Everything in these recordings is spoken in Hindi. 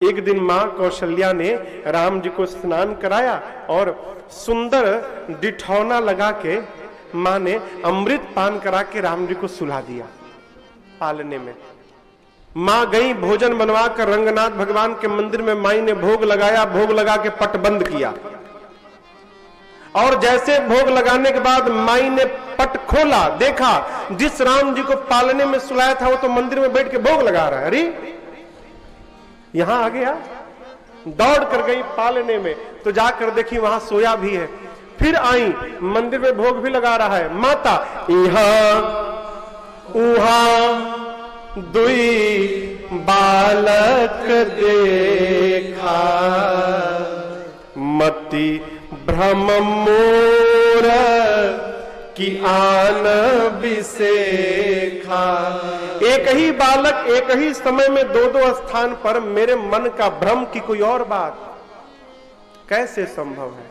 एक दिन मां कौशल्या ने राम जी को स्नान कराया और सुंदर डिठौना लगा के मां ने अमृत पान करा के राम जी को सुला दिया पालने में। मां गई भोजन बनवा कर रंगनाथ भगवान के मंदिर में माई ने भोग लगाया, भोग लगा के पट बंद किया और जैसे भोग लगाने के बाद माई ने पट खोला, देखा जिस राम जी को पालने में सुलाया था वो तो मंदिर में बैठ के भोग लगा रहा है। अरे यहां आ गया, दौड़ कर गई पालने में तो जाकर देखी वहां सोया भी है। फिर आई, मंदिर में भोग भी लगा रहा है। माता यहां उहा दुई बालक देखा, मति भ्रम मोर की आन बिसेखा। एक ही बालक एक ही समय में दो दो स्थान पर मेरे मन का भ्रम की कोई और बात कैसे संभव है।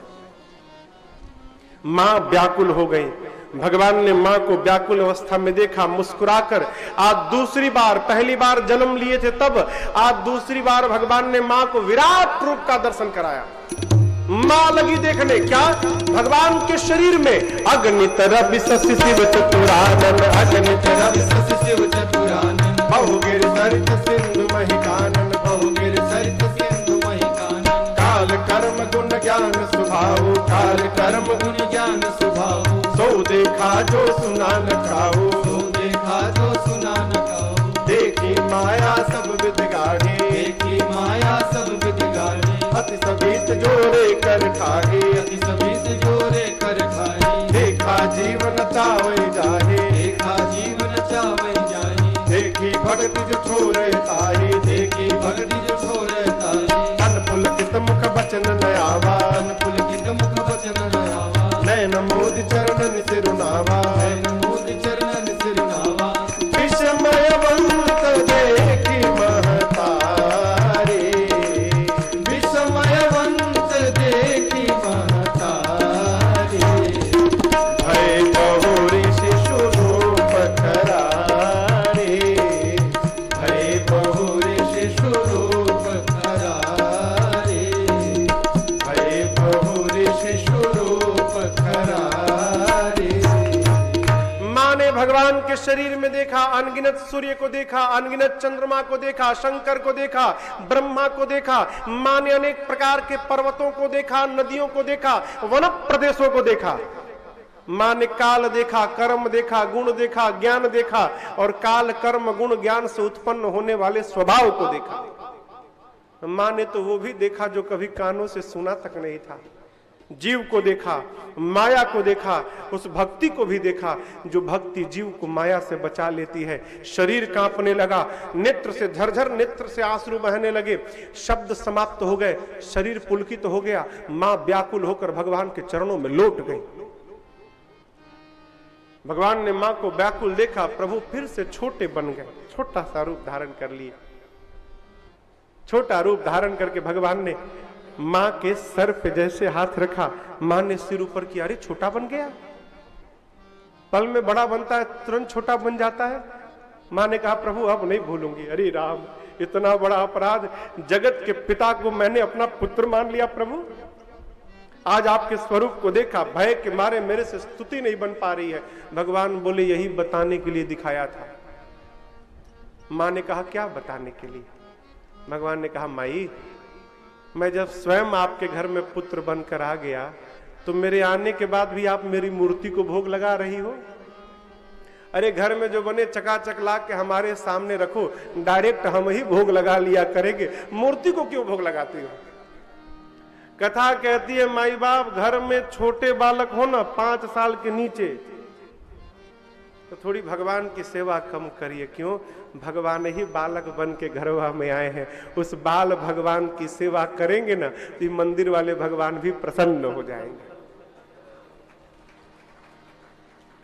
मां व्याकुल हो गई। भगवान ने मां को व्याकुल अवस्था में देखा, मुस्कुराकर आज दूसरी बार, पहली बार जन्म लिए थे तब, आज दूसरी बार भगवान ने मां को विराट रूप का दर्शन कराया। मां लगी देखने, क्या भगवान के शरीर में अग्नित रवि शशि शिव चतुरानन, अग्नित रवि शशि शिव चतुरानन, बहुगिर सरित सिंधु महिकानन, बहुगिर सरित सिंधु महिकानन, काल कर्म गुण ज्ञान स्वभाव, काल कर्म गुण ज्ञान स्वभाव, सो देखा जो सुना न खाओ, सो देखा जो सुना न खाओ, देखी माया सब विद गाढ़े, देखी माया सब विद गाढ़े, अति सबीत जोरे कर ठाहे, अति सबीत जोरे कर ठाहे, देखा जीवन चावै जाहे, देखा जीवन चावै जाहे, देखी भक्ति जो छोरे ताहे, देखी भक्ति जो छोरे ताहे, तन पुलकित मुख बचन न आवा, तन पुलकित मुख बचन न आवा, नैन मोद चरणन सिरुनावा, नैन मोद चरणन सिरुनावा, विस्मयवंत देखी महतारे, विस्मयवंत देखी महतारे, भय बहुरी शिशु रूप करारे, भय बहुरी शिशु रूप करारे, भय बहुरी शिशु रूप करारे। मां ने भगवान के शरीर में देखा, अनगिनत सूर्य को देखा, अनगिनत चंद्रमा को देखा, शंकर को देखा, ब्रह्मा को देखा। मां ने अनेक प्रकार के पर्वतों को देखा, नदियों को देखा, वन प्रदेशों को देखा। मां ने काल देखा, कर्म देखा, गुण देखा, ज्ञान देखा और काल कर्म गुण ज्ञान से उत्पन्न होने वाले स्वभाव को देखा। मां ने तो वो भी देखा जो कभी कानों से सुना तक नहीं था। जीव को देखा, माया को देखा, उस भक्ति को भी देखा जो भक्ति जीव को माया से बचा लेती है। शरीर कांपने लगा, नेत्र से झरझर नेत्र से आंसू बहने लगे, शब्द समाप्त हो गए, शरीर पुलकित हो गया। मां व्याकुल होकर भगवान के चरणों में लौट गई। भगवान ने मां को व्याकुल देखा, प्रभु फिर से छोटे बन गए, छोटा सा रूप धारण कर लिया। छोटा रूप धारण करके भगवान ने मां के सर पे जैसे हाथ रखा, मां ने सिर ऊपर किया, अरे छोटा बन गया। पल में बड़ा बनता है, तुरंत छोटा बन जाता है। मां ने कहा प्रभु अब नहीं भूलूंगी। अरे राम, इतना बड़ा अपराध, जगत के पिता को मैंने अपना पुत्र मान लिया प्रभु। आज आपके स्वरूप को देखा, भय के मारे मेरे से स्तुति नहीं बन पा रही है। भगवान बोले यही बताने के लिए दिखाया था। मां ने कहा क्या बताने के लिए? भगवान ने कहा माई, मैं जब स्वयं आपके घर में पुत्र बनकर आ गया तो मेरे आने के बाद भी आप मेरी मूर्ति को भोग लगा रही हो। अरे घर में जो बने चकाचक ला के हमारे सामने रखो, डायरेक्ट हम ही भोग लगा लिया करेंगे, मूर्ति को क्यों भोग लगाती हो? कथा कहती है माई बाप घर में छोटे बालक हो ना 5 साल के नीचे तो थोड़ी भगवान की सेवा कम करिए। क्यों? भगवान ही बालक बन के घरवा में आए हैं। उस बाल भगवान की सेवा करेंगे ना तो मंदिर वाले भगवान भी प्रसन्न हो जाएंगे।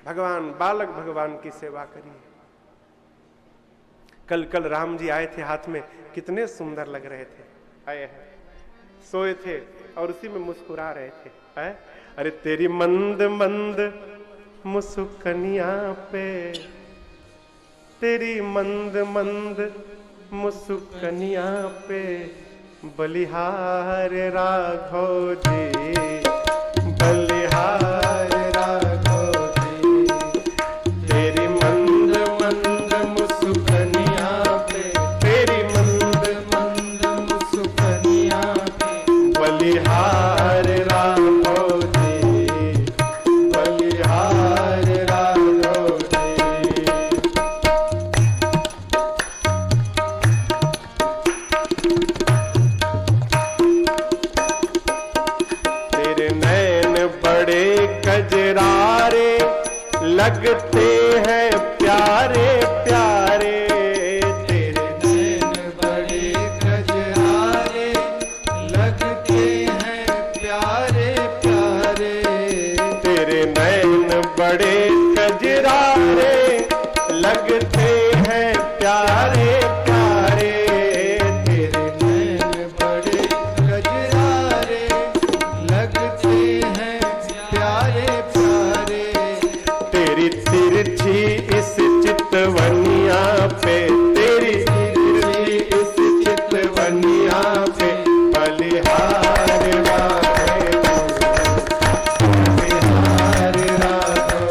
भगवान, बालक भगवान की सेवा करिए। कल राम जी आए थे, हाथ में कितने सुंदर लग रहे थे। आए हैं, सोए थे और उसी में मुस्कुरा रहे थे। है? अरे तेरी मंद मंद मुस्कनिया पे, तेरी मंद मंद मुस्कनिया पे बलिहार राघव जी, बलिहार राघव जी, तेरी मंद मंद मुस्कनिया पे, तेरी मंद मंद मुस्कनिया पे, बलिहार राघव जी, बलिहार राघव जी। तेरे नैन बड़े कजरारे लगते हैं प्यारे प्यारे, तेरे नैन बड़े कजरारे लगते हैं प्यारे प्यारे, तेरे नैन बड़े कजरारे लगते हैं प्यारे प्यारे, तेरे नैन बड़े कजरारे लगते हैं प्यारे प्यारे, तेरी तिरछी इस चितवनिया पे, तेरी तिरछी इस चितवनिया पे, बलिहार राघव, बलिहार राघव,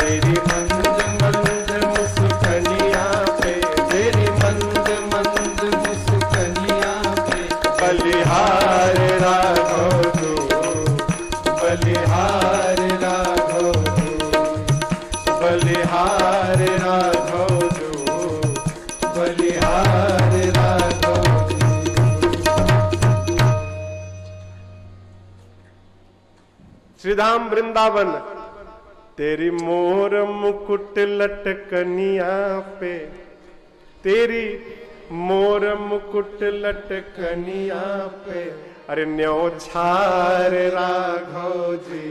तेरी मंद मंद मुस्कनिया पे, तेरी मंद मंद मुस्कनिया पे, बलिहार राघव तू, बलिहार राघव तू, बलिहार राघव तू, बलिहार राघव तू। श्रीधाम वृंदावन, तेरी मोर मुकुट लटकनिया पे, तेरी मोर मुकुट लटकनिया पे, अरे न्योछार राघव जी,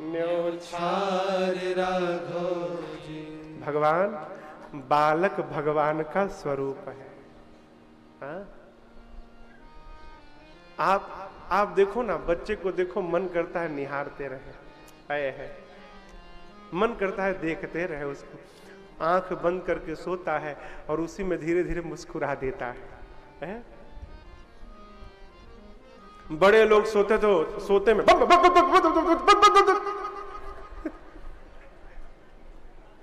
न्योछार राघव जी। भगवान, बालक भगवान का स्वरूप है। हाँ? आप देखो ना, बच्चे को देखो, मन करता है निहारते रहे, है मन करता है देखते रहे उसको, आंख बंद करके सोता है और उसी में धीरे धीरे मुस्कुरा देता है? बड़े लोग सोते तो सोते में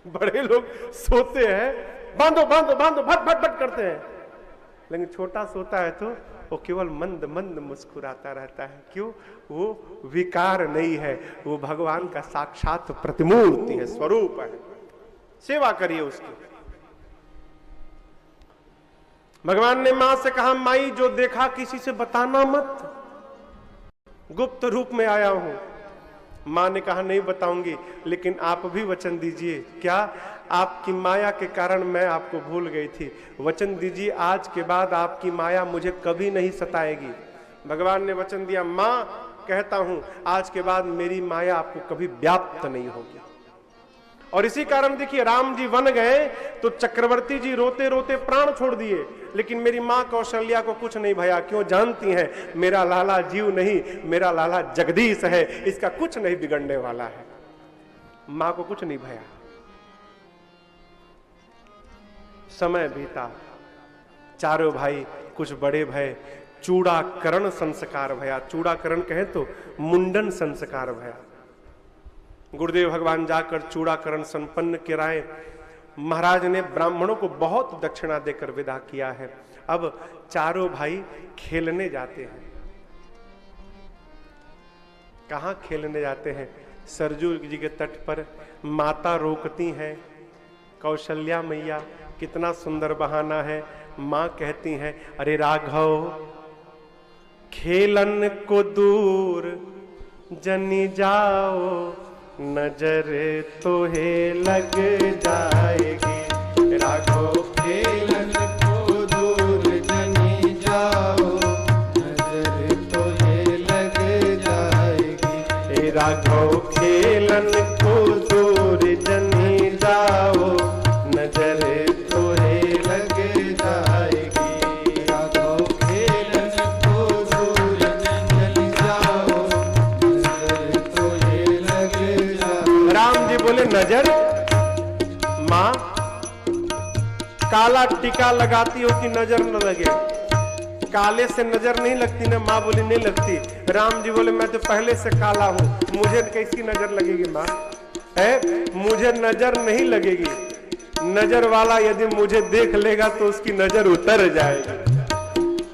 बड़े लोग सोते हैं, बांधो बांधो बांधो भट भट भट करते हैं, लेकिन छोटा सोता है तो वो केवल मंद मंद मुस्कुराता रहता है। क्यों? वो विकार नहीं है, वो भगवान का साक्षात प्रतिमूर्ति है, स्वरूप है। सेवा करिए उसकी। भगवान ने मां से कहा, माई जो देखा किसी से बताना मत, गुप्त रूप में आया हूं। मां ने कहा, नहीं बताऊंगी, लेकिन आप भी वचन दीजिए। क्या? आपकी माया के कारण मैं आपको भूल गई थी, वचन दीजिए आज के बाद आपकी माया मुझे कभी नहीं सताएगी। भगवान ने वचन दिया, मां कहता हूं आज के बाद मेरी माया आपको कभी व्याप्त नहीं होगी। और इसी कारण देखिए, राम जी वन गए तो चक्रवर्ती जी रोते रोते प्राण छोड़ दिए, लेकिन मेरी मां कौशल्या को कुछ नहीं भया। क्यों? जानती हैं मेरा लाला जीव नहीं, मेरा लाला जगदीश है, इसका कुछ नहीं बिगड़ने वाला है। मां को कुछ नहीं भया। समय बीता, चारों भाई कुछ बड़े भय, चूड़ाकरण संस्कार भया। चूड़ाकरण कहें तो मुंडन संस्कार भया। गुरुदेव भगवान जाकर चूड़ाकरण संपन्न कराए। महाराज ने ब्राह्मणों को बहुत दक्षिणा देकर विदा किया है। अब चारों भाई खेलने जाते हैं। कहां खेलने जाते हैं? सरजू जी के तट पर। माता रोकती हैं, कौशल्या मैया, कितना सुंदर बहाना है। मां कहती हैं, अरे राघव, खेलन को दूर जनी जाओ, नजर तोहे लग जाएगी। राघव खेलन को दूर जनी जाओ, नजर तोहे लग जाएगी। राघव खेलन को दूर जनी जाओ, नजर तोहे लग जाएगी। राघव खेलन को दूर जनी जाओ, नजर तोहे लग जाएगी। राम जी बोले, नजर? मां, काला टीका लगाती हो कि नजर न लगे? काले से नजर नहीं लगती ना? माँ बोली नहीं लगती। राम जी बोले मैं तो पहले से काला हूं, मुझे कैसी नजर लगेगी माँ? मुझे नजर नहीं लगेगी। नजर वाला यदि मुझे देख लेगा तो उसकी नजर उतर जाएगी।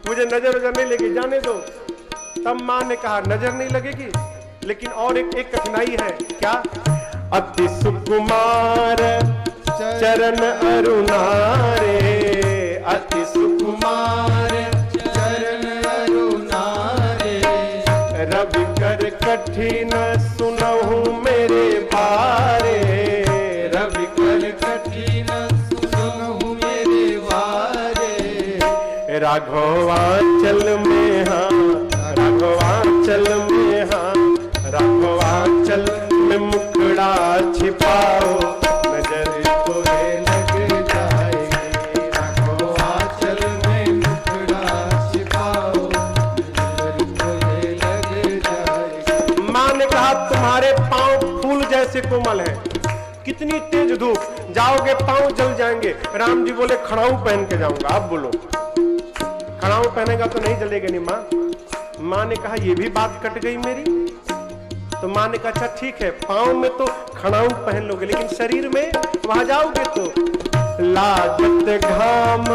मुझे नजर नहीं लगेगी, जाने दो। तब माँ ने कहा नजर नहीं लगेगी, लेकिन और एक कठिनाई है। क्या? अति सुकुमार चरण अरुणारे, अति सुकुमार चरण अरुणारे, रवि कर कठिन सुनहु मेरे बारे, रवि कर कठिन सुनहु मेरे बारे। राघवांचल में हाँ, राघवांचल में हाँ, राघवांचल में मुखड़ा छिपाओ, नजर तोहे लग जाएगी। राघवांचल में मुखड़ा छिपाओ, नजर तोहे लग जाएगी। माँ ने कहा तुम्हारे पांव फूल जैसे कोमल है, कितनी तेज धूप, जाओगे पांव जल जाएंगे। राम जी बोले खड़ाऊ पहन के जाऊंगा। आप बोलो खड़ाऊ पहनेगा तो नहीं जलेगा नहीं माँ? माँ ने कहा ये भी बात कट गई मेरी। तो माँ ने कहा अच्छा ठीक है, पांव में तो खड़ाऊ पहन लोगे, लेकिन शरीर में वहां जाओगे तो लागत घाम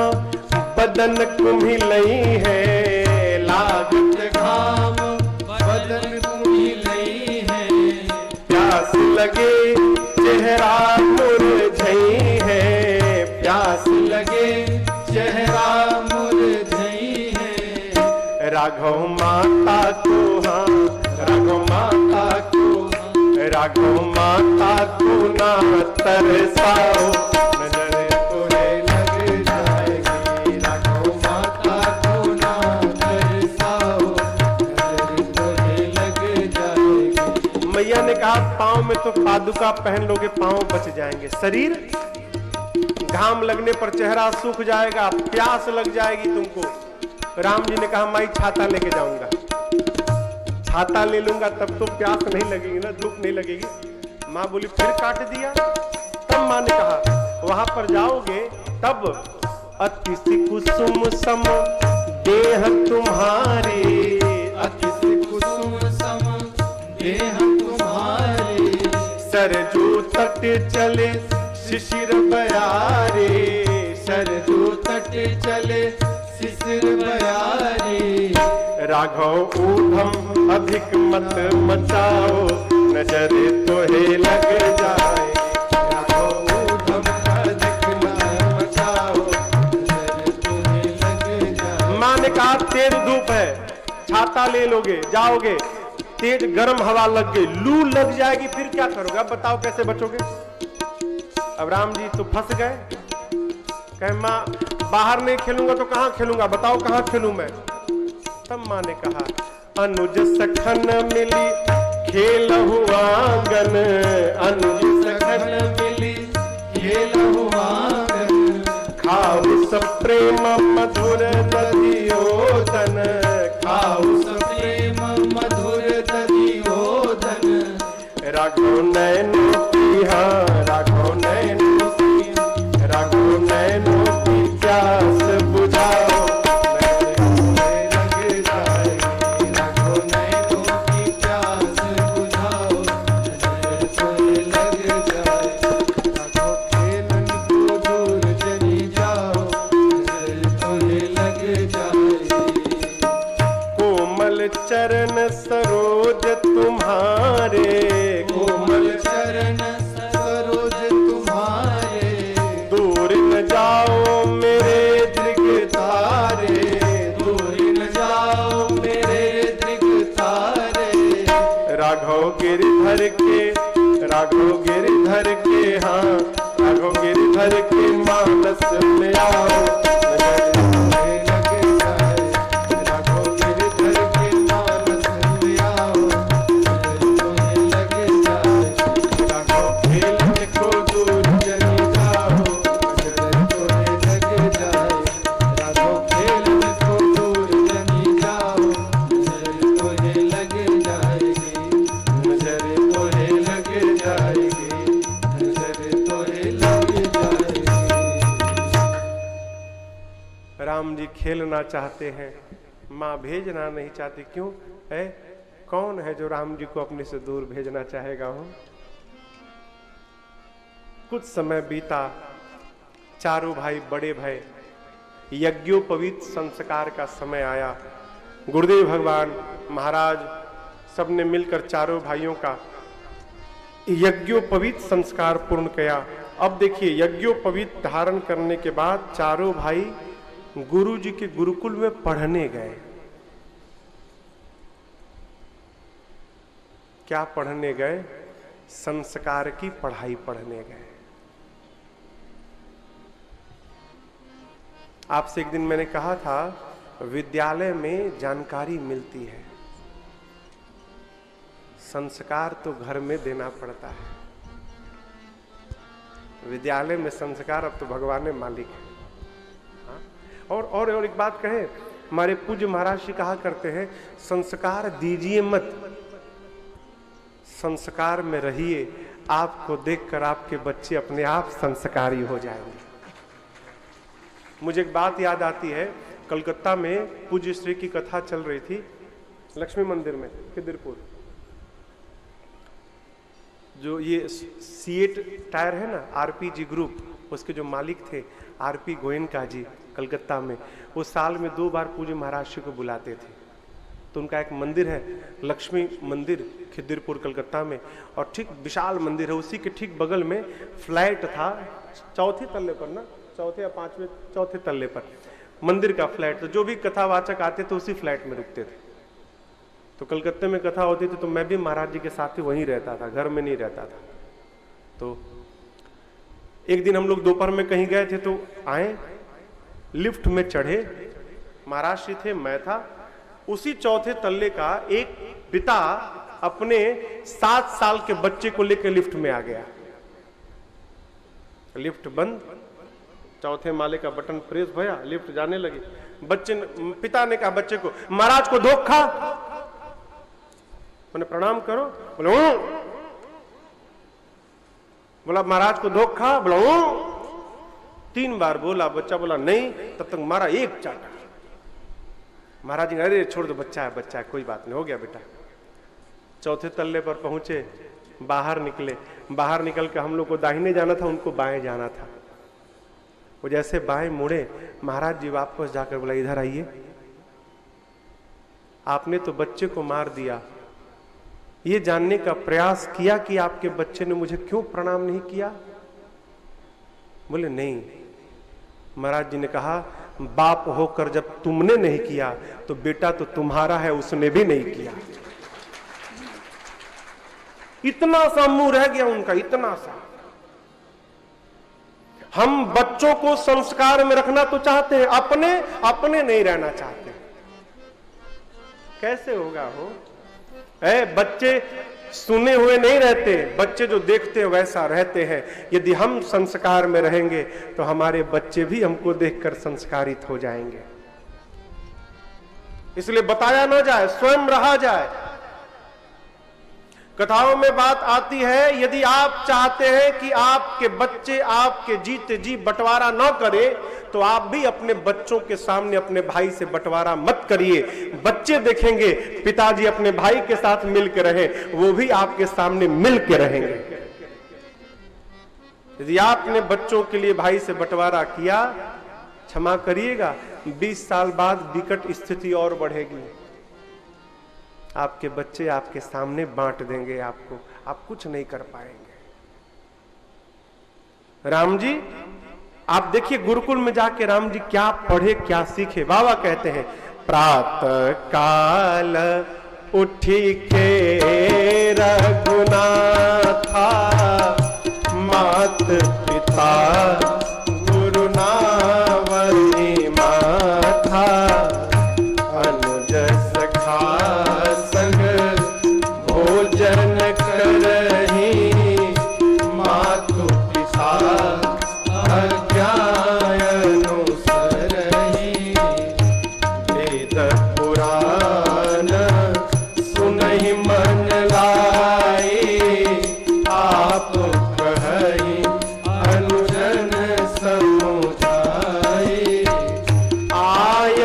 बदन कुम्हिलई है, लागत घाम बदन कुम्हिलई है, प्यास लगे चेहरा मुरझई है, प्यास लगे चेहरा मुरझई है। राघव माता को हाँ, राघव माता को, राघव माता को ना तरसाओ, नजर तोहे लग जाएगी। राघव माता को ना तरसाओ, नजर तोहे लग जाएगी। मैया ने कहा पांव में तो पादुका पहन लोगे, पांव बच जाएंगे, शरीर घाम लगने पर चेहरा सूख जाएगा, प्यास लग जाएगी तुमको। राम जी ने कहा माई छाता लेके जाऊंगा, छाता ले लूंगा तब तो प्यास नहीं लगेगी ना, धूप नहीं लगेगी। माँ बोली फिर काट दिया। तब माँ ने कहा वहां पर जाओगे तब अति कुसुम सम देह तुम्हारी, अति कुसुम सम देह तुम्हारे, सरजू तट चले शिशिर बयारे, सरजू तट चले शिशिर बयारे। राघव ऊधम अधिक मत मचाओ, नजर तोहे लग जाए, राघव ऊधम अधिक न मचाओ, नजर तोहे लग जाए। माँ ने कहा तेज धूप है, छाता ले लोगे जाओगे, तेज गर्म हवा लग गई, लू लग जाएगी, फिर क्या करोगे? अब बताओ कैसे बचोगे? अब राम जी तो फंस गए, कहे माँ बाहर नहीं खेलूंगा तो कहाँ खेलूंगा, बताओ कहाँ खेलूं मैं? तब माँ ने कहा अनुज सखन मिली खेल आंगन, अनुज सखन मिली खेल आंगन, खाऊ सब प्रेम मधुर दधियोदन, खाऊ सब प्रेम मधुर दधियोदन। राघव नैनो की हाँ, राघव नैनो की, राघव नैनो की प्यास बुझाओ, लग जाएगी। राघव नैनो की प्यास बुझाओ, नजर तोहे लग जाएगी। राघव खेलन को दूर चली जाओ, नजर तोहे लग जाएगी। कोमल चरण सरोज तुम्हारे, कोमल चरण सरोज तुम्हारे, दूर न जाओ मेरे दृग तारे, दूर न जाओ मेरे दृग तारे। राघव गिरधर के, राघव गिरधर के हाँ, राघव गिरधर के मानस में आओ, नजर तोहे लग जाए। राघव गिरधर के मानस में आओ, नजर तोहे लग जाए। राघव खेलने को दूर चली जाओ, नजर तोहे लग जाए। राघव खेलन को दूर चली जाओ, नजर तोहे लग जाएगी। नजर तोहे खेलना चाहते हैं, माँ भेजना नहीं चाहती। क्यों है? कौन है जो राम जी को अपने से दूर भेजना चाहेगा? हो कुछ समय बीता, चारों भाई बड़े भय, यज्ञोपवीत संस्कार का समय आया। गुरुदेव भगवान महाराज सबने मिलकर चारों भाइयों का यज्ञोपवीत संस्कार पूर्ण किया। अब देखिए, यज्ञोपवीत धारण करने के बाद चारों भाई गुरु जी के गुरुकुल में पढ़ने गए। क्या पढ़ने गए? संस्कार की पढ़ाई पढ़ने गए। आपसे एक दिन मैंने कहा था, विद्यालय में जानकारी मिलती है, संस्कार तो घर में देना पड़ता है। विद्यालय में संस्कार अब तो भगवान ने मालिक है। और एक बात कहें, हमारे पूज्य महाराज जी कहा करते हैं, संस्कार दीजिए मत, संस्कार में रहिए। आपको देखकर आपके बच्चे अपने आप संस्कारी हो जाएंगे। मुझे एक बात याद आती है, कलकत्ता में पूज्य श्री की कथा चल रही थी लक्ष्मी मंदिर में, खिदिरपुर। जो ये सीएट टायर है ना, आरपीजी ग्रुप, उसके जो मालिक थे आरपी गोयनका जी, कलकत्ता में, वो साल में 2 बार पूज्य महाराज जी को बुलाते थे। तो उनका एक मंदिर है लक्ष्मी मंदिर, खिदिरपुर कलकत्ता में, और ठीक विशाल मंदिर है। उसी के ठीक बगल में फ्लैट था, चौथे तल्ले पर ना, चौथे या पांचवें, चौथे तल्ले पर मंदिर का फ्लैट। तो जो भी कथावाचक आते थे उसी फ्लैट में रुकते थे। तो कलकत्ते में कथा होती थी तो मैं भी महाराज जी के साथ ही वहीं रहता था, घर में नहीं रहता था। तो एक दिन हम लोग दोपहर में कहीं गए थे, तो आए, लिफ्ट में चढ़े, महाराज जी थे, मैं था। उसी चौथे तल्ले का एक पिता अपने 7 साल के बच्चे को लेकर लिफ्ट में आ गया। लिफ्ट बंद, चौथे माले का बटन प्रेस भया, लिफ्ट जाने लगी। पिता ने कहा बच्चे को, महाराज को धोखा। मैंने प्रणाम करो, बोला महाराज को धोखा, बोला 3 बार बोला, बच्चा बोला नहीं, तब तक मारा एक चाटा। महाराज जी, अरे छोड़ दो, बच्चा है, कोई बात नहीं, हो गया बेटा। चौथे तल्ले पर पहुंचे, बाहर निकले। बाहर निकल के हम लोग को दाहिने जाना था, उनको बाएं जाना था। वो जैसे बाएं मुड़े, महाराज जी वापस जाकर बोला, इधर आइए, आपने तो बच्चे को मार दिया। ये जानने का प्रयास किया कि आपके बच्चे ने मुझे क्यों प्रणाम नहीं किया? बोले नहीं। महाराज जी ने कहा, बाप होकर जब तुमने नहीं किया तो बेटा तो तुम्हारा है, उसने भी नहीं किया। इतना सा मुंह रह गया उनका, इतना सा। हम बच्चों को संस्कार में रखना तो चाहते हैं, अपने नहीं रहना चाहते। कैसे होगा? हो बच्चे सुने हुए नहीं रहते, बच्चे जो देखते हैं वैसा रहते हैं। यदि हम संस्कार में रहेंगे तो हमारे बच्चे भी हमको देखकर संस्कारित हो जाएंगे। इसलिए बताया ना जाए, स्वयं रहा जाए। कथाओं में बात आती है, यदि आप चाहते हैं कि आपके बच्चे आपके जीते जी बंटवारा न करें, तो आप भी अपने बच्चों के सामने अपने भाई से बंटवारा मत करिए। बच्चे देखेंगे पिताजी अपने भाई के साथ मिलकर रहे, वो भी आपके सामने मिलकर रहेंगे। यदि आपने बच्चों के लिए भाई से बंटवारा किया, क्षमा करिएगा, 20 साल बाद विकट स्थिति और बढ़ेगी। आपके बच्चे आपके सामने बांट देंगे आपको, आप कुछ नहीं कर पाएंगे। राम जी, आप देखिए गुरुकुल में जाके राम जी क्या पढ़े, क्या सीखे। बाबा कहते हैं, प्रातः काल उठी के रघुनाथा, मात पिता गुरु नावरी माथा, अनुज सखा संग भोजन करही, मातु पिता वेद पुराण सुनहि मन लाई, आप कहि अनुजन समुझाई, आय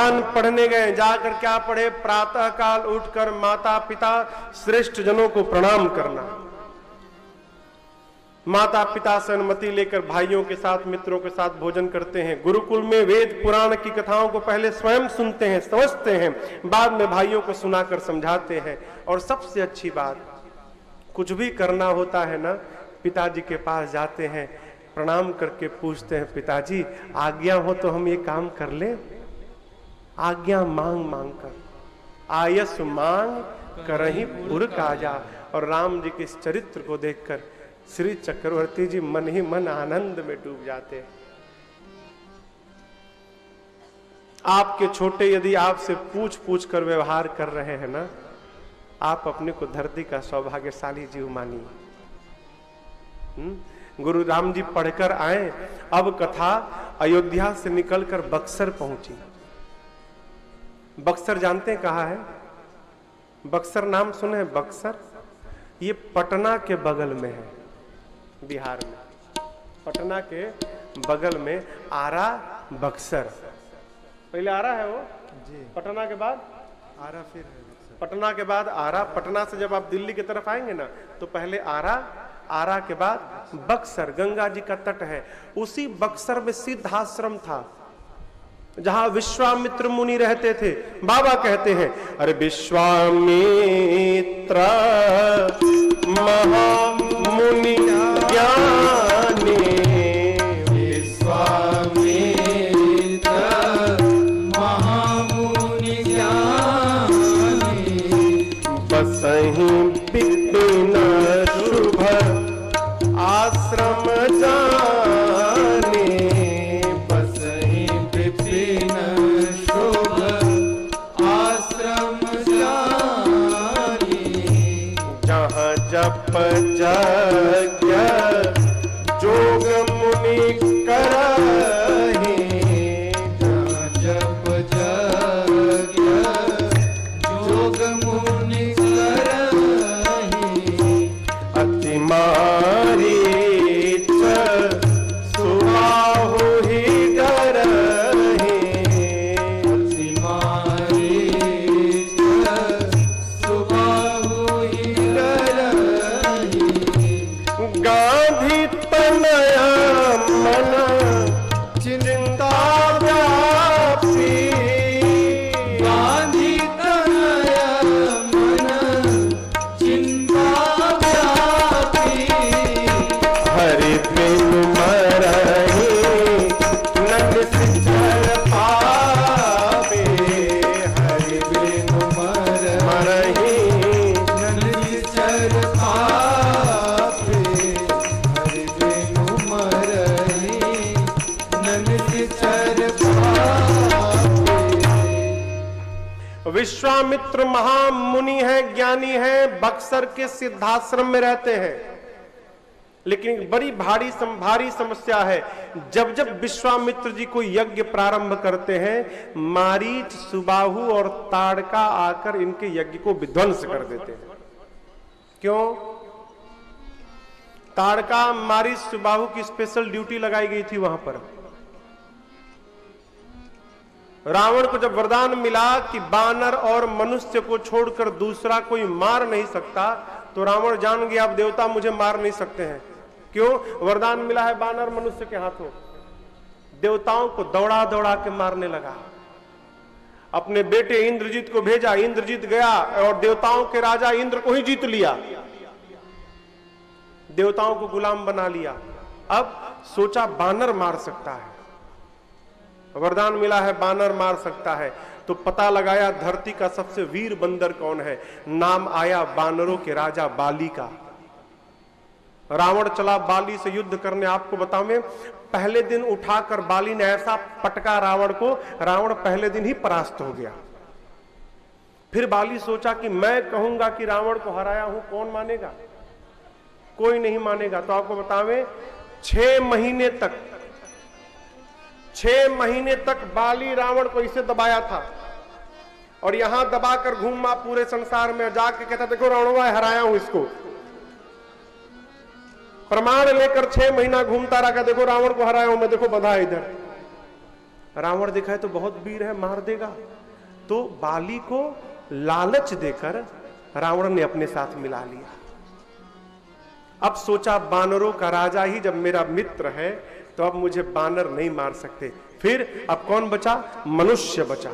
कुरान पढ़ने गए, जाकर क्या पढ़े? प्रातः काल उठकर माता पिता श्रेष्ठ जनों को प्रणाम करना, माता पिता से अनुमति लेकर भाइयों के साथ मित्रों के साथ भोजन करते हैं। गुरुकुल में वेद पुराण की कथाओं को पहले स्वयं सुनते हैं, समझते हैं, बाद में भाइयों को सुनाकर समझाते हैं। और सबसे अच्छी बात, कुछ भी करना होता है ना, पिताजी के पास जाते हैं, प्रणाम करके पूछते हैं, पिताजी आज्ञा हो तो हम ये काम कर लें? आज्ञा मांग मांग कर, आयस मांग करही पुर काजा। और राम जी के इस चरित्र को देखकर श्री चक्रवर्ती जी मन ही मन आनंद में डूब जाते हैं। आपके छोटे यदि आपसे पूछ पूछ कर व्यवहार कर रहे हैं ना, आप अपने को धरती का सौभाग्यशाली जीव मानिए। गुरु राम जी पढ़कर आए। अब कथा अयोध्या से निकलकर बक्सर पहुंची। बक्सर जानते हैं कहाँ है? बक्सर नाम सुने हैं? बक्सर ये पटना के बगल में है, बिहार में। पटना के बगल में आरा बक्सर। पहले आरा है वो जी, पटना के बाद आरा, फिर है बक्सर। पटना के बाद आरा। पटना से जब आप दिल्ली की तरफ आएंगे ना, तो पहले आरा, आरा के बाद बक्सर, गंगा जी का तट है। उसी बक्सर में सिद्धाश्रम था, जहां विश्वामित्र मुनि रहते थे। बाबा कहते हैं, अरे विश्वामित्र महामुनि ज्ञानी, विश्वामित्र महामुनि ज्ञानी, बसहि विपिन शुभ आश्रम जाने। बसहि विपिन शुभ आश्रम जानी, जहाँ जप यज्ञ जोग मुनि करहि, जप यज्ञ जोग मुनि करहि, अति मारीच सुबाहु ही डरहि। अति मारीच सुबाहु ही डरहि, गांधी तनया मन चिंता व्यापी, गांधी तनया मन चिंता व्यापी, हरि बिन मरहि नन सिचर पावे। हरि बिन मरहि ननिचर पापे, हरि बिनु मरहि ननिचर पापे। विश्वामित्र महामुनि है, ज्ञानी है, बक्सर के सिद्धाश्रम में रहते हैं। लेकिन बड़ी भारी समस्या है। जब जब विश्वामित्र जी कोई यज्ञ प्रारंभ करते हैं, मारीच, सुबाहु और ताड़का आकर इनके यज्ञ को विध्वंस कर देते हैं। क्यों? ताड़का, मारीच, सुबाहु की स्पेशल ड्यूटी लगाई गई थी वहां पर। रावण को जब वरदान मिला कि बानर और मनुष्य को छोड़कर दूसरा कोई मार नहीं सकता, तो रावण जान गया अब देवता मुझे मार नहीं सकते हैं। क्यों? वरदान मिला है बानर मनुष्य के हाथों। देवताओं को दौड़ा दौड़ा के मारने लगा। अपने बेटे इंद्रजीत को भेजा, इंद्रजीत गया और देवताओं के राजा इंद्र को ही जीत लिया, देवताओं को गुलाम बना लिया। अब सोचा बानर मार सकता है, वरदान मिला है बानर मार सकता है, तो पता लगाया धरती का सबसे वीर बंदर कौन है। नाम आया बानरों के राजा बाली का। रावण चला बाली से युद्ध करने। आपको बताऊं, पहले दिन उठाकर बाली ने ऐसा पटका रावण को, रावण पहले दिन ही परास्त हो गया। फिर बाली सोचा कि मैं कहूंगा कि रावण को हराया हूं, कौन मानेगा? कोई नहीं मानेगा। तो आपको बतावें, 6 महीने तक बाली रावण को इसे दबाया था। और यहां दबाकर घूमा पूरे संसार में, जाके कहता देखो रावण हराया हूं इसको। प्रमाण लेकर 6 महीना घूमता रहा, देखो रावण को हराया हूं मैं, देखो बधा इधर। रावण देखा है तो बहुत वीर है, मार देगा। तो बाली को लालच देकर रावण ने अपने साथ मिला लिया। अब सोचा बानरों का राजा ही जब मेरा मित्र है तो अब मुझे बानर नहीं मार सकते। फिर अब कौन बचा? मनुष्य बचा।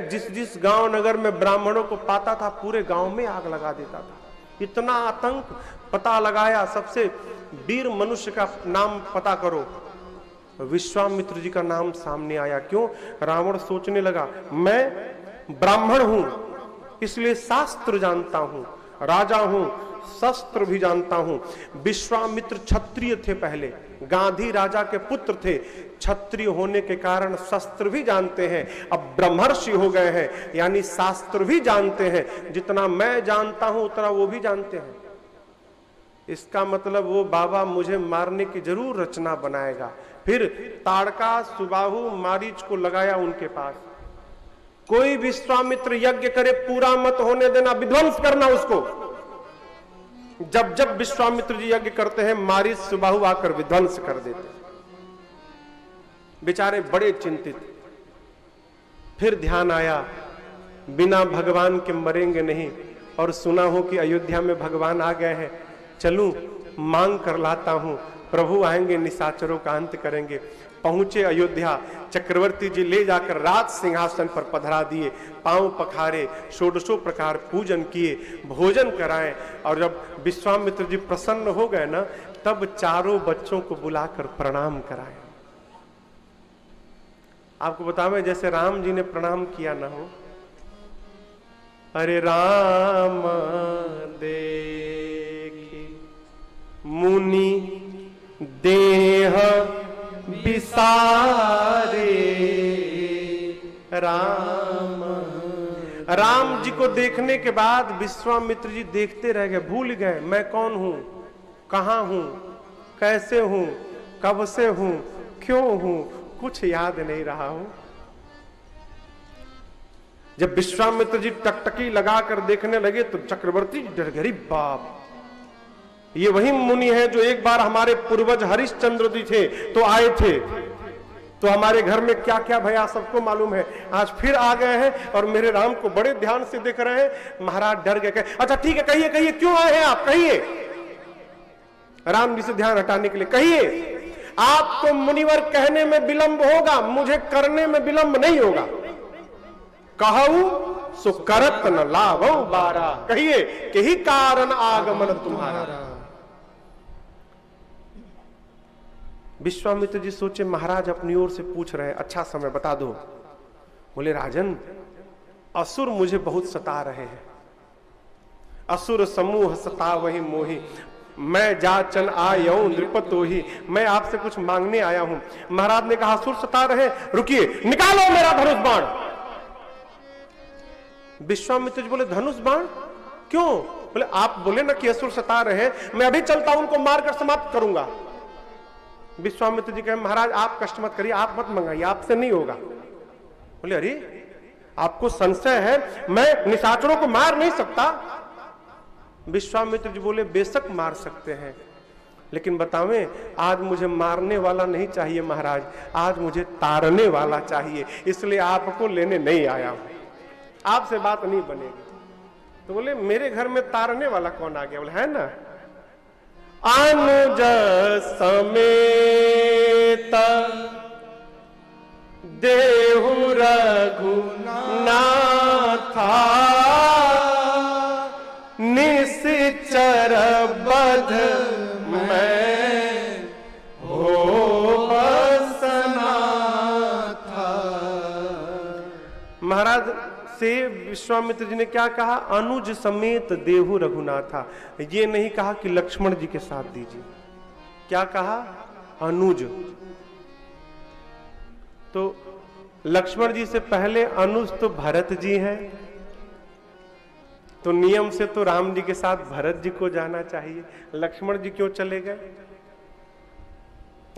जिस जिस गांव नगर में ब्राह्मणों को पाता था पूरे गांव में आग लगा देता था। इतना आतंक। पता लगाया, सबसे वीर मनुष्य का नाम पता करो, विश्वामित्र जी का नाम सामने आया। क्यों? रावण सोचने लगा मैं ब्राह्मण हूं इसलिए शास्त्र जानता हूं, राजा हूं, शस्त्र भी जानता हूं। विश्वामित्र क्षत्रिय थे, पहले गांधी राजा के पुत्र थे, क्षत्रिय होने के कारण शस्त्र भी जानते हैं। अब ब्रह्मर्षि हो गए हैं यानी शास्त्र भी जानते हैं। जितना मैं जानता हूं उतना वो भी जानते हैं। इसका मतलब वो बाबा मुझे मारने की जरूर रचना बनाएगा। फिर ताड़का सुबाहु मारीच को लगाया उनके पास। कोई विश्वामित्र यज्ञ करे पूरा मत होने देना, विध्वंस करना उसको। जब जब विश्वामित्र जी यज्ञ करते हैं मारीच सुबाहु आकर विध्वंस कर देते। बेचारे बड़े चिंतित। फिर ध्यान आया बिना भगवान के मरेंगे नहीं, और सुना हो कि अयोध्या में भगवान आ गए हैं, चलूं मांग कर लाता हूं, प्रभु आएंगे निशाचरों का अंत करेंगे। पहुंचे अयोध्या, चक्रवर्ती जी ले जाकर राज सिंहासन पर पधरा दिए, पांव पखारे, षोडशों प्रकार पूजन किए, भोजन कराएं। और जब विश्वामित्र जी प्रसन्न हो गए ना, तब चारों बच्चों को बुलाकर प्रणाम कराए। आपको बतावे जैसे राम जी ने प्रणाम किया ना हो। अरे राम देखी मुनि देह विसारे, राम जी को देखने के बाद विश्वामित्र जी देखते रह गए, भूल गए मैं कौन हूं, कहां हूं, कैसे हूं, कब से हूं, क्यों हूं, कुछ याद नहीं रहा हूं। जब विश्वामित्र जी टकटकी लगाकर देखने लगे तो चक्रवर्ती डर गए, बाप ये वही मुनि है जो एक बार हमारे पूर्वज हरिश्चंद्र जी थे तो आए थे, तो हमारे घर में क्या क्या भया सबको मालूम है। आज फिर आ गए हैं और मेरे राम को बड़े ध्यान से देख रहे हैं। महाराज डर गए, अच्छा ठीक है कहिए कहिए क्यों आए हैं आप, कहिए। राम जी से ध्यान हटाने के लिए, कहिए। आपको मुनिवर कहने में विलंब होगा, मुझे करने में विलंब नहीं होगा। कहूं सो करत न लाभो बारा, कहिए कि ही कारण आगमन तुम्हारा। विश्वामित्र जी सोचे महाराज अपनी ओर से पूछ रहे हैं, अच्छा समय बता दो। बोले राजन असुर मुझे बहुत सता रहे हैं, असुर समूह सता वही मोही, मैं जाचन आयो नृपतो ही, मैं आपसे कुछ मांगने आया हूं। महाराज ने कहा असुर सता रहे, रुकिए निकालो मेरा धनुष बाण। विश्वामित्र जी बोले धनुष बाण क्यों? बोले आप बोले ना कि असुर सता रहे, मैं अभी चलता हूं उनको मारकर समाप्त करूंगा। विश्वामित्र जी कहे महाराज आप कष्ट मत करिए, आप मत मंगाइए, आपसे नहीं होगा। बोले अरे आपको संशय है, मैं निशाचरों को मार नहीं सकता। विश्वामित्र जी बोले बेशक मार सकते हैं, लेकिन बतावें आज मुझे मारने वाला नहीं चाहिए महाराज, आज मुझे तारने वाला चाहिए, इसलिए आपको लेने नहीं आया हूं, आपसे बात नहीं बनेगी। तो बोले मेरे घर में तारने वाला कौन आ गया? बोले है ना, अनुज समेत देहु रघुनाथा, निश्चर बध मैं हो बसना था। महाराज से विश्वामित्र जी ने क्या कहा? अनुज समेत देहु रघुनाथा। ये नहीं कहा कि लक्ष्मण जी के साथ दीजिए, क्या कहा? अनुज। तो लक्ष्मण जी से पहले अनुज तो भरत जी हैं, तो नियम से तो राम जी के साथ भरत जी को जाना चाहिए, लक्ष्मण जी क्यों चले गए?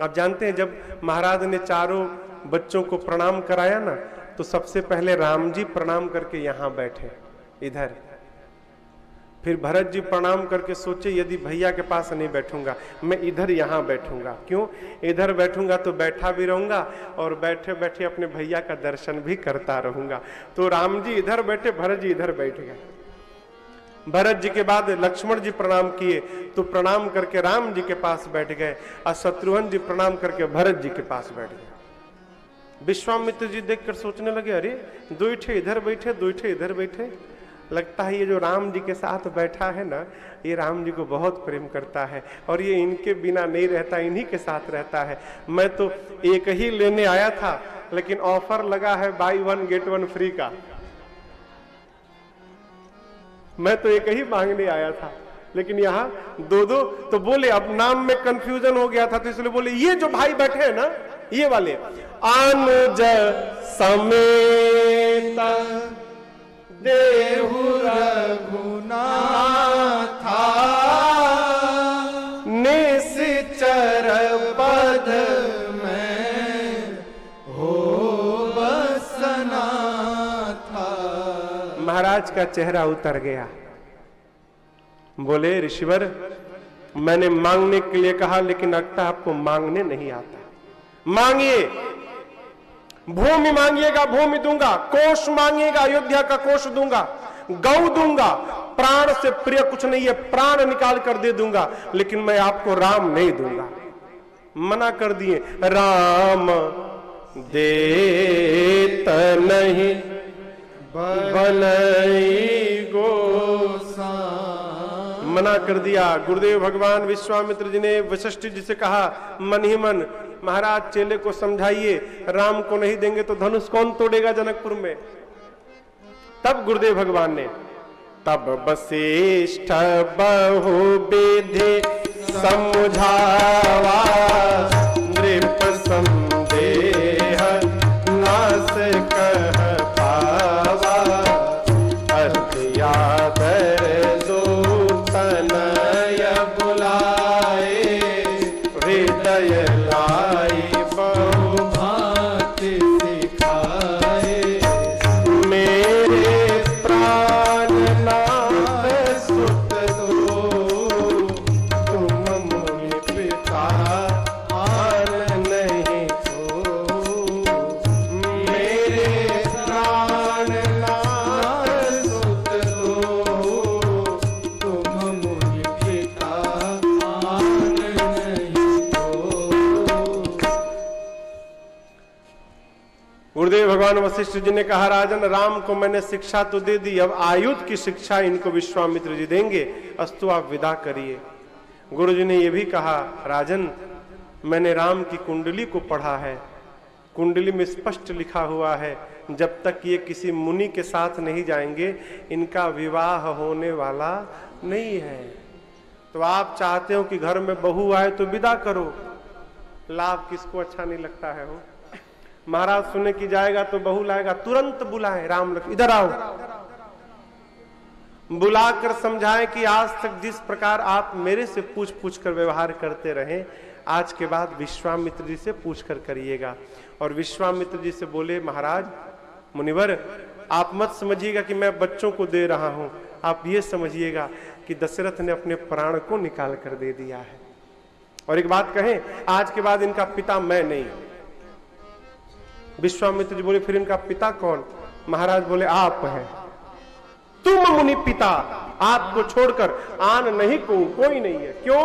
आप जानते हैं जब महाराज ने चारों बच्चों को प्रणाम कराया ना, तो सबसे पहले राम जी प्रणाम करके यहां बैठे इधर, फिर भरत जी प्रणाम करके सोचे यदि भैया के पास नहीं बैठूंगा, मैं इधर यहाँ बैठूंगा। क्यों? इधर बैठूंगा तो बैठा भी रहूंगा और बैठे बैठे अपने भैया का दर्शन भी करता रहूंगा। तो राम जी इधर बैठे, भरत जी इधर बैठ गए। भरत जी के बाद लक्ष्मण जी प्रणाम किए तो प्रणाम करके राम जी के पास बैठ गए और शत्रुघ्न जी प्रणाम करके भरत जी के पास बैठ गए। विश्वामित्र जी देखकर सोचने लगे, अरे दो ठे इधर बैठे, दो ठे इधर बैठे, लगता है ये जो राम जी के साथ बैठा है ना, ये राम जी को बहुत प्रेम करता है और ये इनके बिना नहीं रहता, इन्हीं के साथ रहता है। मैं तो एक ही लेने आया था लेकिन ऑफर लगा है बाई 1 गेट 1 फ्री का, मैं तो एक ही मांगने आया था लेकिन यहाँ दो दो। तो बोले, अब नाम में कंफ्यूजन हो गया था तो इसलिए बोले ये जो भाई बैठे हैं ना, ये वाले अनुज समेत देहु रघुनाथा निश्चर पद में हो बसना था। महाराज का चेहरा उतर गया। बोले, ऋषिवर मैंने मांगने के लिए कहा लेकिन लगता आपको मांगने नहीं आता। मांगिए, भूमि मांगिएगा भूमि दूंगा, कोष मांगिएगा अयोध्या का कोष दूंगा, गौ दूंगा, प्राण से प्रिय कुछ नहीं है, प्राण निकाल कर दे दूंगा, लेकिन मैं आपको राम नहीं दूंगा। मना कर दिए, राम देत नहीं भलई गोसा, मना कर दिया। गुरुदेव भगवान विश्वामित्र जी ने वशिष्ठ जी से कहा मन ही मन, महाराज चेले को समझाइए, राम को नहीं देंगे तो धनुष कौन तोड़ेगा जनकपुर में। तब गुरुदेव भगवान ने, तब वशिष्ठ बहु विधि समझावा, नृप संदेह नास कह पावा, अत्यादर दो तनय बुलाए, हृदय लाई बहु भांति सिखाए, मेरे प्राण नाथ सुत दो, तुम मुनि पिता आन नहीं हो, मेरे प्राण नाथ सुत दो, तुम मुनि पिता आन नहीं हो। गुरुदेव भगवान वशिष्ठ जी ने कहा, राजन राम को मैंने शिक्षा तो दे दी, अब आयुध की शिक्षा इनको विश्वामित्र जी देंगे, अस्तु आप विदा करिए। गुरु जी ने यह भी कहा, राजन मैंने राम की कुंडली को पढ़ा है, कुंडली में स्पष्ट लिखा हुआ है जब तक ये किसी मुनि के साथ नहीं जाएंगे इनका विवाह होने वाला नहीं है। तो आप चाहते हो कि घर में बहू आए तो विदा करो, लाभ किसको अच्छा नहीं लगता है हो। महाराज सुने कि जाएगा तो बहू लाएगा, तुरंत बुलाए, राम लक्ष्मण इधर आओ, बुलाकर समझाएं कि आज तक जिस प्रकार आप मेरे से पूछ पूछ कर व्यवहार करते रहे, आज के बाद विश्वामित्र जी से पूछ कर करिएगा। और विश्वामित्र जी से बोले, महाराज मुनिवर आप मत समझिएगा कि मैं बच्चों को दे रहा हूं, आप ये समझिएगा कि दशरथ ने अपने प्राण को निकाल कर दे दिया है। और एक बात कहें, आज के बाद इनका पिता मैं नहीं। विश्वामित्र जी बोले, फिर इनका पिता कौन? महाराज बोले, आप हैं, तुम मुनि पिता, आपको छोड़कर आन नहीं कोई नहीं है। क्यों?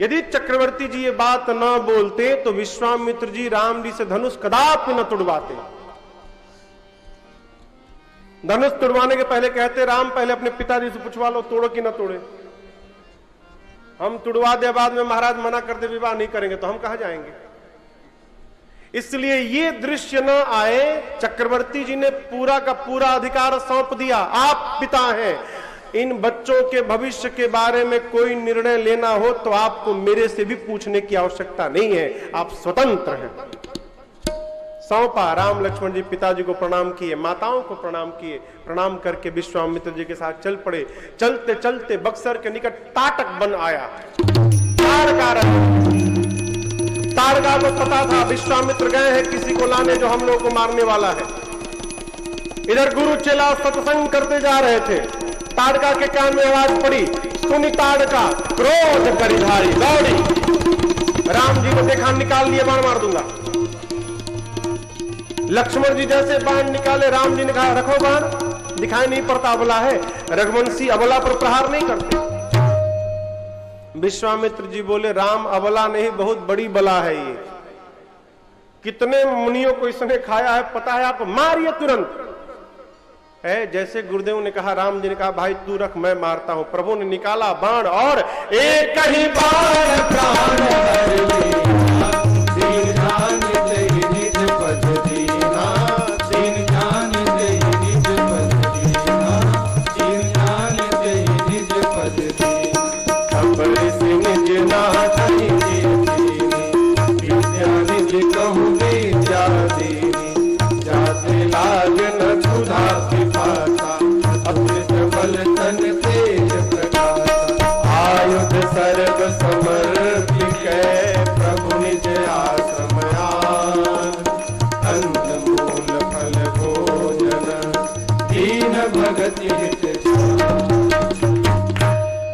यदि चक्रवर्ती जी ये बात न बोलते तो विश्वामित्र जी राम जी से धनुष कदापि न तुड़वाते। धनुष तुड़वाने के पहले कहते, राम पहले अपने पिताजी से पूछवा लो तोड़ो कि न तोड़े, हम तुड़वा दे, बाद में महाराज मना कर दे विवाह नहीं करेंगे तो हम कहां जाएंगे। इसलिए ये दृश्य न आए, चक्रवर्ती जी ने पूरा का पूरा अधिकार सौंप दिया, आप पिता हैं, इन बच्चों के भविष्य के बारे में कोई निर्णय लेना हो तो आपको मेरे से भी पूछने की आवश्यकता नहीं है, आप स्वतंत्र हैं। सौंपा। राम लक्ष्मण जी पिताजी को प्रणाम किए, माताओं को प्रणाम किए, प्रणाम करके विश्वामित्र जी के साथ चल पड़े। चलते चलते बक्सर के निकट ताटक बन आया। ताड़का को पता था विश्वामित्र गए हैं किसी को लाने जो हम लोगों को मारने वाला है। इधर गुरु चेला सत्संग करते जा रहे थे, ताड़का के कान में आवाज पड़ी, सुनी ताड़का क्रोध करिधारी दौड़ी। राम जी को देखा, निकाल लिए, बाण मार दूंगा। लक्ष्मण जी जैसे बाण निकाले, राम जी ने कहा रखो बाण, दिखाई नहीं पड़ता अबला है। रघुवंशी अबला पर प्रहार नहीं करते। विश्वामित्र जी बोले राम अबला नहीं, बहुत बड़ी बला है ये, कितने मुनियों को इसने खाया है पता है आपको, मारिए तुरंत। है जैसे गुरुदेव ने कहा, राम जी ने कहा भाई तू रख, मैं मारता हूं। प्रभु ने निकाला बाण और एक ही बाण प्राण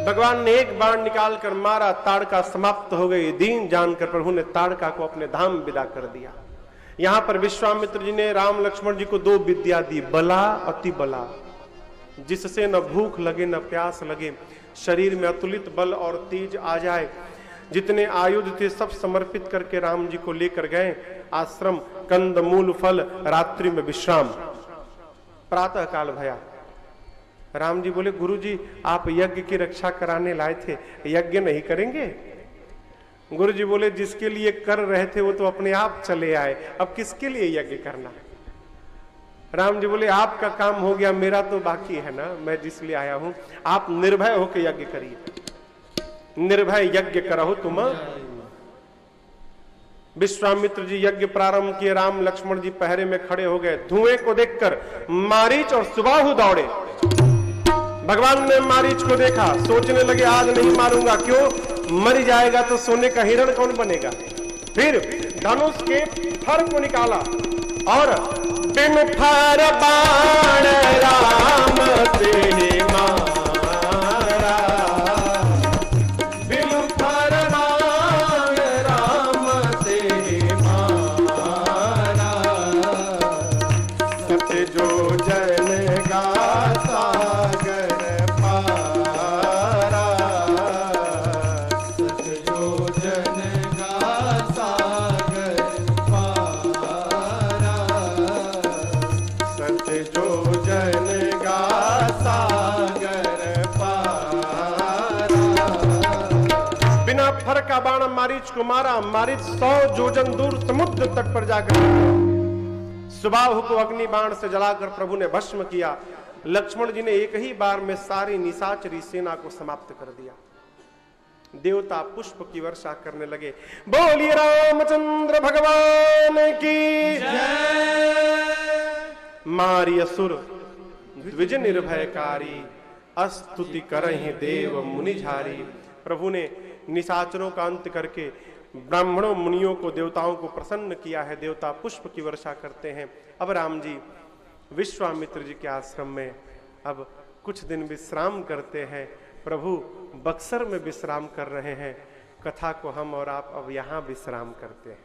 भगवान ने एक बाण निकालकर मारा, ताड़का समाप्त हो गई। दीन जानकर प्रभु ने ताड़का को अपने धाम विदा कर दिया। यहां पर विश्वामित्र जी ने राम लक्ष्मण जी को दो विद्या दी, बला अति बला, जिससे न भूख लगे न प्यास लगे, शरीर में अतुलित बल और तेज आ जाए। जितने आयुध थे सब समर्पित करके राम जी को लेकर गए आश्रम। कंद मूल फल, रात्रि में विश्राम। प्रातः काल भया, राम जी बोले गुरु जी आप यज्ञ की रक्षा कराने लाए थे, यज्ञ नहीं करेंगे? गुरु जी बोले जिसके लिए कर रहे थे वो तो अपने आप चले आए, अब किसके लिए यज्ञ करना? राम जी बोले आपका काम हो गया, मेरा तो बाकी है ना, मैं जिस लिए आया हूं। आप निर्भय होकर यज्ञ करिए, निर्भय यज्ञ करो तुम। विश्वामित्र जी यज्ञ प्रारंभ किए, राम लक्ष्मण जी पहरे में खड़े हो गए। धुएं को देखकर मारीच और सुबाहु दौड़े। भगवान ने मारीच को देखा, सोचने लगे आज नहीं मारूंगा, क्यों? मर जाएगा तो सोने का हिरण कौन बनेगा। फिर धनुष के फर को निकाला और बिन फर बाण राम से मारा, बिन फर बाण राम से मारा, सत जो जन गाता का बाण मारीच को मारा। मारीच 100 योजन दूर समुद्र तट पर जाकर सुबाहु को अग्नि बाण से जलाकर प्रभु ने भस्म किया। लक्ष्मण जी ने एक ही बार में सारी निशाचरी सेना को समाप्त कर दिया। देवता पुष्प की वर्षा करने लगे। बोलिए रामचंद्र भगवान की जय। मारी असुर द्विज निर्भयकारी, अस्तुति करहि देव मुनिझारी। प्रभु ने निशाचरों का अंत करके ब्राह्मणों मुनियों को देवताओं को प्रसन्न किया है। देवता पुष्प की वर्षा करते हैं। अब राम जी विश्वामित्र जी के आश्रम में अब कुछ दिन विश्राम करते हैं। प्रभु बक्सर में विश्राम कर रहे हैं। कथा को हम और आप अब यहाँ विश्राम करते हैं।